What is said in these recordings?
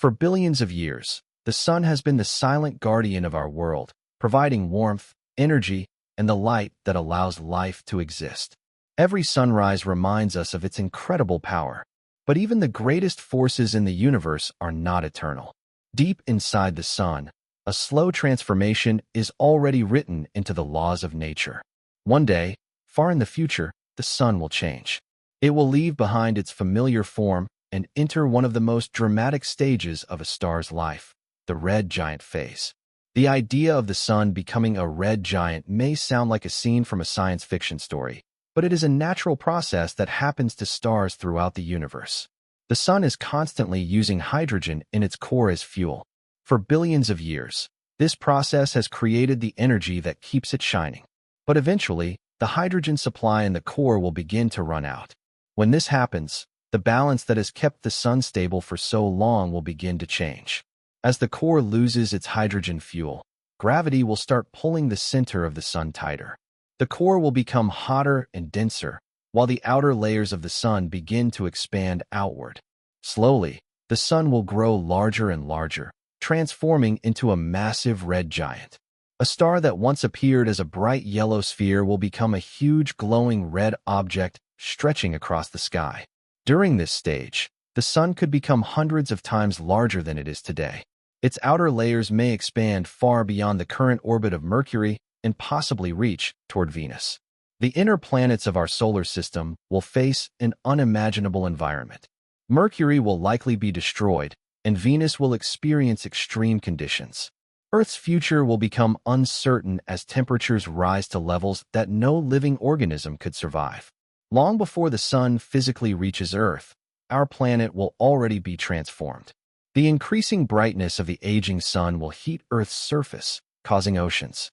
For billions of years, the sun has been the silent guardian of our world, providing warmth, energy, and the light that allows life to exist. Every sunrise reminds us of its incredible power. But even the greatest forces in the universe are not eternal. Deep inside the sun, a slow transformation is already written into the laws of nature. One day, far in the future, the sun will change. It will leave behind its familiar form and enter one of the most dramatic stages of a star's life, the red giant phase. The idea of the sun becoming a red giant may sound like a scene from a science fiction story, but it is a natural process that happens to stars throughout the universe. The sun is constantly using hydrogen in its core as fuel. For billions of years, this process has created the energy that keeps it shining. But eventually, the hydrogen supply in the core will begin to run out. When this happens, the balance that has kept the sun stable for so long will begin to change. As the core loses its hydrogen fuel, gravity will start pulling the center of the sun tighter. The core will become hotter and denser, while the outer layers of the sun begin to expand outward. Slowly, the sun will grow larger and larger, transforming into a massive red giant. A star that once appeared as a bright yellow sphere will become a huge glowing red object stretching across the sky. During this stage, the sun could become hundreds of times larger than it is today. Its outer layers may expand far beyond the current orbit of Mercury and possibly reach toward Venus. The inner planets of our solar system will face an unimaginable environment. Mercury will likely be destroyed, and Venus will experience extreme conditions. Earth's future will become uncertain as temperatures rise to levels that no living organism could survive. Long before the sun physically reaches Earth, our planet will already be transformed. The increasing brightness of the aging sun will heat Earth's surface, causing oceans.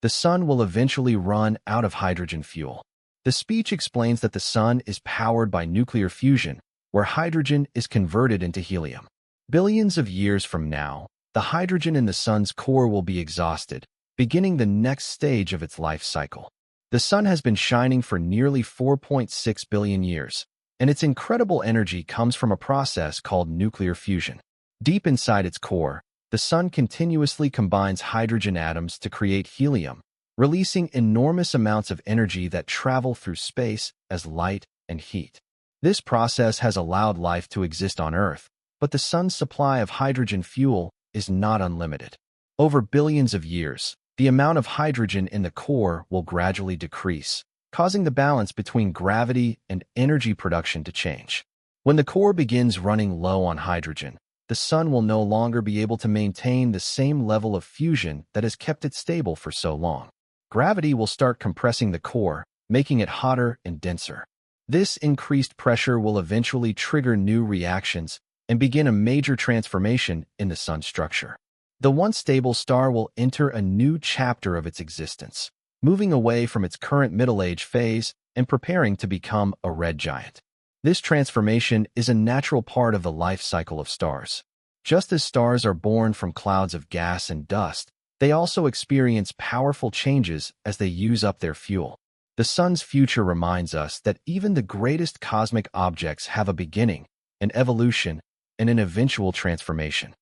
The sun will eventually run out of hydrogen fuel. The speech explains that the sun is powered by nuclear fusion, where hydrogen is converted into helium. Billions of years from now, the hydrogen in the sun's core will be exhausted, beginning the next stage of its life cycle. The sun has been shining for nearly 4.6 billion years, and its incredible energy comes from a process called nuclear fusion. Deep inside its core, the sun continuously combines hydrogen atoms to create helium, releasing enormous amounts of energy that travel through space as light and heat. This process has allowed life to exist on Earth, but the sun's supply of hydrogen fuel is not unlimited. Over billions of years, the amount of hydrogen in the core will gradually decrease, causing the balance between gravity and energy production to change. When the core begins running low on hydrogen, the sun will no longer be able to maintain the same level of fusion that has kept it stable for so long. Gravity will start compressing the core, making it hotter and denser. This increased pressure will eventually trigger new reactions and begin a major transformation in the sun's structure. The once stable star will enter a new chapter of its existence, moving away from its current middle-age phase and preparing to become a red giant. This transformation is a natural part of the life cycle of stars. Just as stars are born from clouds of gas and dust, they also experience powerful changes as they use up their fuel. The sun's future reminds us that even the greatest cosmic objects have a beginning, an evolution, and an eventual transformation.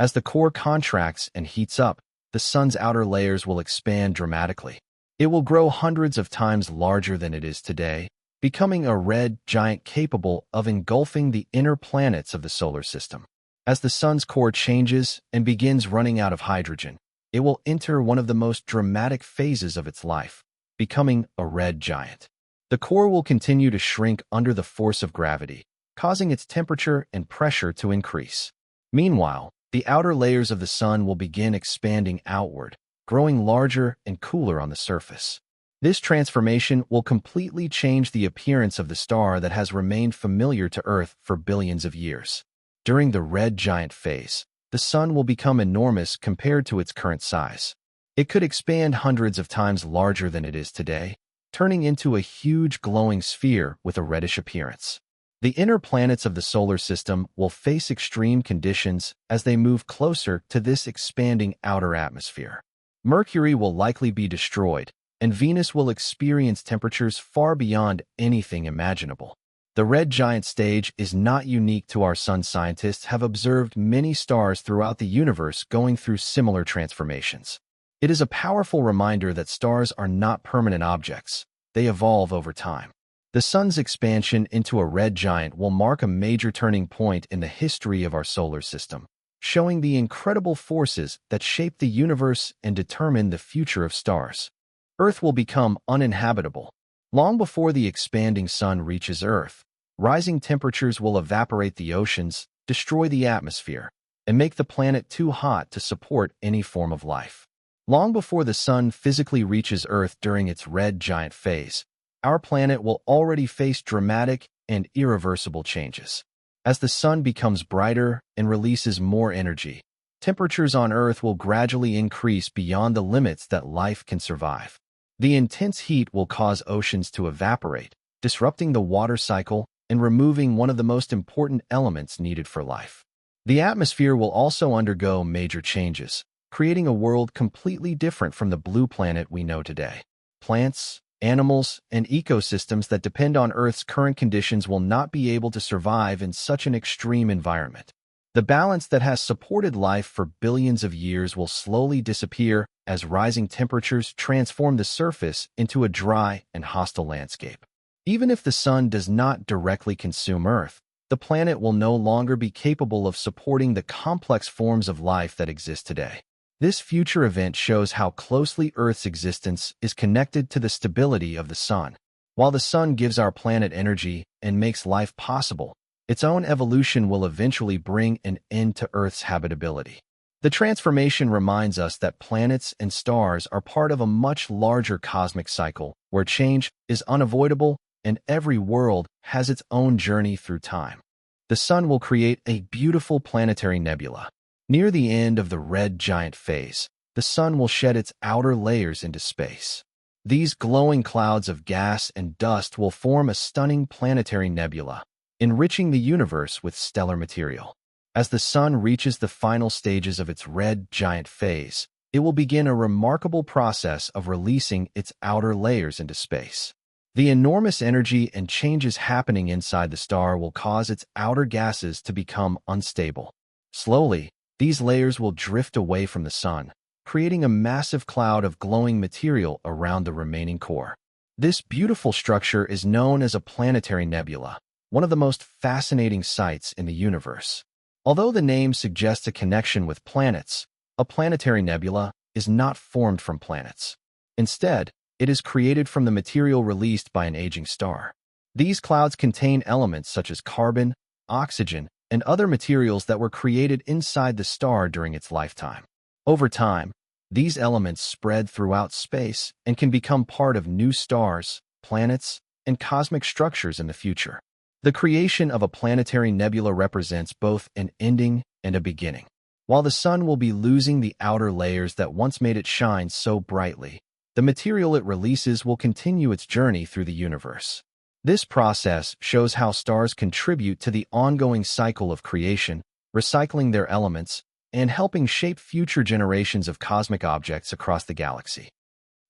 As the core contracts and heats up, the sun's outer layers will expand dramatically. It will grow hundreds of times larger than it is today, becoming a red giant capable of engulfing the inner planets of the solar system. As the sun's core changes and begins running out of hydrogen, it will enter one of the most dramatic phases of its life, becoming a red giant. The core will continue to shrink under the force of gravity, causing its temperature and pressure to increase. Meanwhile, the outer layers of the sun will begin expanding outward, growing larger and cooler on the surface. This transformation will completely change the appearance of the star that has remained familiar to Earth for billions of years. During the red giant phase, the sun will become enormous compared to its current size. It could expand hundreds of times larger than it is today, turning into a huge glowing sphere with a reddish appearance. The inner planets of the solar system will face extreme conditions as they move closer to this expanding outer atmosphere. Mercury will likely be destroyed, and Venus will experience temperatures far beyond anything imaginable. The red giant stage is not unique to our sun. Scientists have observed many stars throughout the universe going through similar transformations. It is a powerful reminder that stars are not permanent objects. They evolve over time. The sun's expansion into a red giant will mark a major turning point in the history of our solar system, showing the incredible forces that shape the universe and determine the future of stars. Earth will become uninhabitable. Long before the expanding sun reaches Earth, rising temperatures will evaporate the oceans, destroy the atmosphere, and make the planet too hot to support any form of life. Long before the sun physically reaches Earth during its red giant phase, our planet will already face dramatic and irreversible changes. As the sun becomes brighter and releases more energy, temperatures on Earth will gradually increase beyond the limits that life can survive. The intense heat will cause oceans to evaporate, disrupting the water cycle and removing one of the most important elements needed for life. The atmosphere will also undergo major changes, creating a world completely different from the blue planet we know today. Plants, animals, and ecosystems that depend on Earth's current conditions will not be able to survive in such an extreme environment. The balance that has supported life for billions of years will slowly disappear as rising temperatures transform the surface into a dry and hostile landscape. Even if the sun does not directly consume Earth, the planet will no longer be capable of supporting the complex forms of life that exist today. This future event shows how closely Earth's existence is connected to the stability of the sun. While the sun gives our planet energy and makes life possible, its own evolution will eventually bring an end to Earth's habitability. The transformation reminds us that planets and stars are part of a much larger cosmic cycle where change is unavoidable and every world has its own journey through time. The sun will create a beautiful planetary nebula. Near the end of the red giant phase, the sun will shed its outer layers into space. These glowing clouds of gas and dust will form a stunning planetary nebula, enriching the universe with stellar material. As the sun reaches the final stages of its red giant phase, it will begin a remarkable process of releasing its outer layers into space. The enormous energy and changes happening inside the star will cause its outer gases to become unstable. Slowly, these layers will drift away from the sun, creating a massive cloud of glowing material around the remaining core. This beautiful structure is known as a planetary nebula, one of the most fascinating sights in the universe. Although the name suggests a connection with planets, a planetary nebula is not formed from planets. Instead, it is created from the material released by an aging star. These clouds contain elements such as carbon, oxygen, and other materials that were created inside the star during its lifetime. Over time, these elements spread throughout space and can become part of new stars, planets, and cosmic structures in the future. The creation of a planetary nebula represents both an ending and a beginning. While the sun will be losing the outer layers that once made it shine so brightly, the material it releases will continue its journey through the universe. This process shows how stars contribute to the ongoing cycle of creation, recycling their elements, and helping shape future generations of cosmic objects across the galaxy.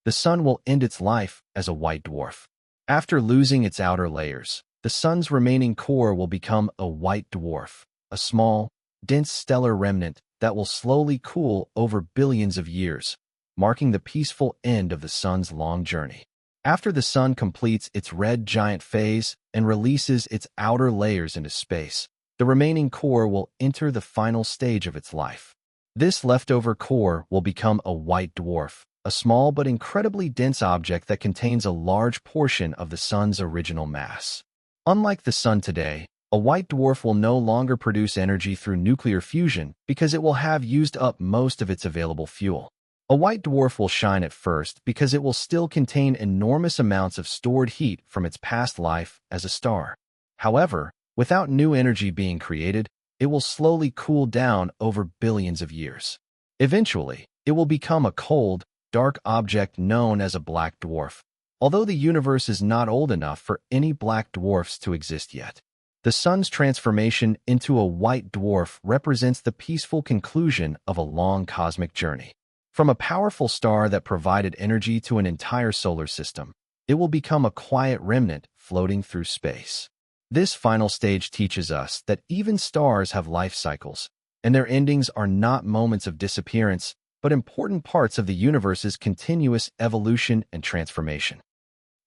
The sun will end its life as a white dwarf. After losing its outer layers, the sun's remaining core will become a white dwarf, a small, dense stellar remnant that will slowly cool over billions of years, marking the peaceful end of the sun's long journey. After the sun completes its red giant phase and releases its outer layers into space, the remaining core will enter the final stage of its life. This leftover core will become a white dwarf, a small but incredibly dense object that contains a large portion of the sun's original mass. Unlike the sun today, a white dwarf will no longer produce energy through nuclear fusion because it will have used up most of its available fuel. A white dwarf will shine at first because it will still contain enormous amounts of stored heat from its past life as a star. However, without new energy being created, it will slowly cool down over billions of years. Eventually, it will become a cold, dark object known as a black dwarf, although the universe is not old enough for any black dwarfs to exist yet. The sun's transformation into a white dwarf represents the peaceful conclusion of a long cosmic journey. From a powerful star that provided energy to an entire solar system, it will become a quiet remnant floating through space. This final stage teaches us that even stars have life cycles, and their endings are not moments of disappearance, but important parts of the universe's continuous evolution and transformation.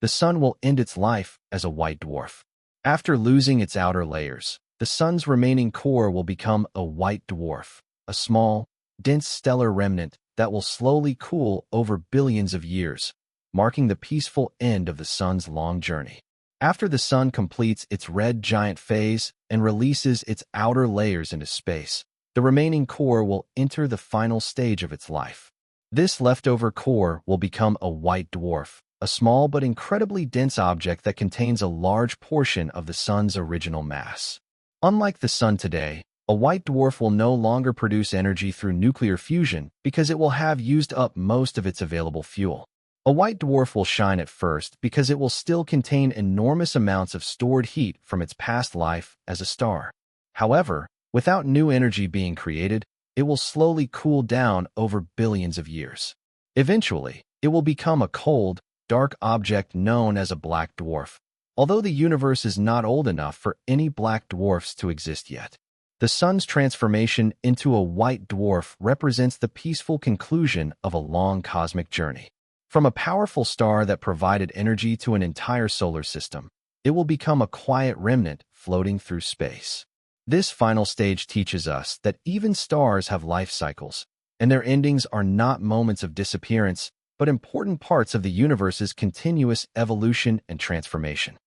The Sun will end its life as a white dwarf. After losing its outer layers, the Sun's remaining core will become a white dwarf, a small, dense stellar remnant that will slowly cool over billions of years, marking the peaceful end of the Sun's long journey. After the Sun completes its red giant phase and releases its outer layers into space, the remaining core will enter the final stage of its life. This leftover core will become a white dwarf, a small but incredibly dense object that contains a large portion of the Sun's original mass. Unlike the Sun today, a white dwarf will no longer produce energy through nuclear fusion because it will have used up most of its available fuel. A white dwarf will shine at first because it will still contain enormous amounts of stored heat from its past life as a star. However, without new energy being created, it will slowly cool down over billions of years. Eventually, it will become a cold, dark object known as a black dwarf, although the universe is not old enough for any black dwarfs to exist yet. The Sun's transformation into a white dwarf represents the peaceful conclusion of a long cosmic journey. From a powerful star that provided energy to an entire solar system, it will become a quiet remnant floating through space. This final stage teaches us that even stars have life cycles, and their endings are not moments of disappearance, but important parts of the universe's continuous evolution and transformation.